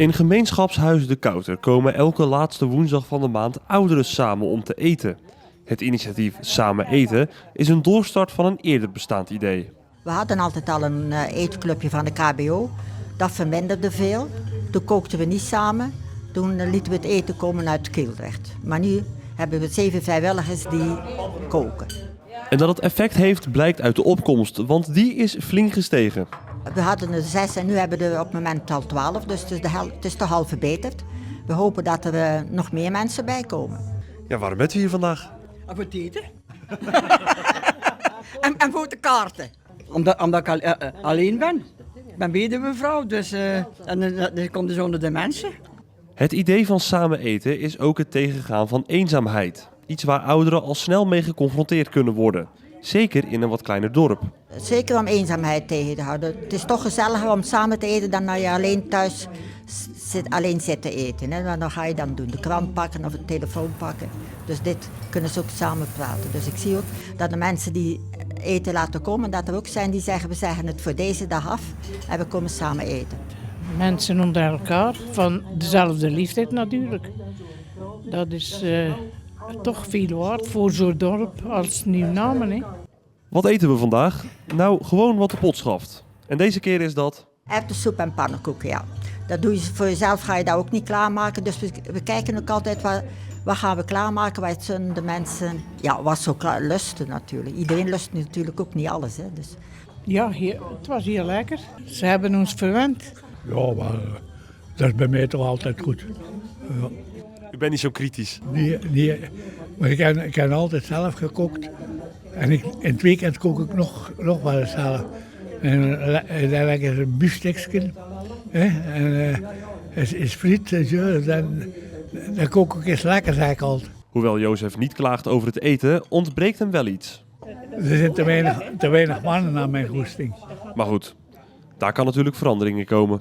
In gemeenschapshuis De Kouter komen elke laatste woensdag van de maand ouderen samen om te eten. Het initiatief Samen Eten is een doorstart van een eerder bestaand idee. We hadden altijd al een eetclubje van de KBO. Dat verminderde veel. Toen kookten we niet samen. Toen lieten we het eten komen uit Kildrecht. Maar nu hebben we 7 vrijwilligers die koken. En dat het effect heeft blijkt uit de opkomst, want die is flink gestegen. We hadden er 6 en nu hebben we er op het moment al 12. Dus het is toch al verbeterd. We hopen dat er nog meer mensen bij komen. Ja, waarom bent u hier vandaag? Voor het eten. en voor de kaarten. Omdat ik alleen ben. Ik ben weduwvrouw, dus dan komt dus onder de mensen. Het idee van Samen Eten is ook het tegengaan van eenzaamheid. Iets waar ouderen al snel mee geconfronteerd kunnen worden. Zeker in een wat kleiner dorp. Zeker om eenzaamheid tegen te houden. Het is toch gezelliger om samen te eten dan dat je alleen thuis alleen zit te eten. Hè. Dan ga je dan doen, de krant pakken of de telefoon pakken. Dus dit kunnen ze ook samen praten. Dus ik zie ook dat de mensen die eten laten komen, dat er ook zijn die zeggen, we zeggen het voor deze dag af en we komen samen eten. Mensen onder elkaar, van dezelfde leeftijd natuurlijk. Dat is toch veel waard voor zo'n dorp als Nieuw-Namen. Hè? Wat eten we vandaag? Nou, gewoon wat de pot schaft. En deze keer is dat... Erwtensoep en pannenkoeken, ja. Dat doe je voor jezelf, ga je dat ook niet klaarmaken. Dus we kijken ook altijd wat gaan we klaarmaken, wat zullen de mensen, ja, wat zo lusten natuurlijk. Iedereen lust natuurlijk ook niet alles, hè. Dus. Ja, het was heel lekker. Ze hebben ons verwend. Ja, maar dat is bij mij toch altijd goed. Ja. U bent niet zo kritisch. Nee, maar ik heb altijd zelf gekookt. En in het weekend kook ik nog wel eens zelf. En dan lekker een biefstukje. En is friet en zo. Dan kook ik eens lekker, zeg ik altijd. Hoewel Jozef niet klaagt over het eten, ontbreekt hem wel iets. Er zijn te weinig mannen aan mijn goesting. Maar goed, daar kan natuurlijk verandering in komen.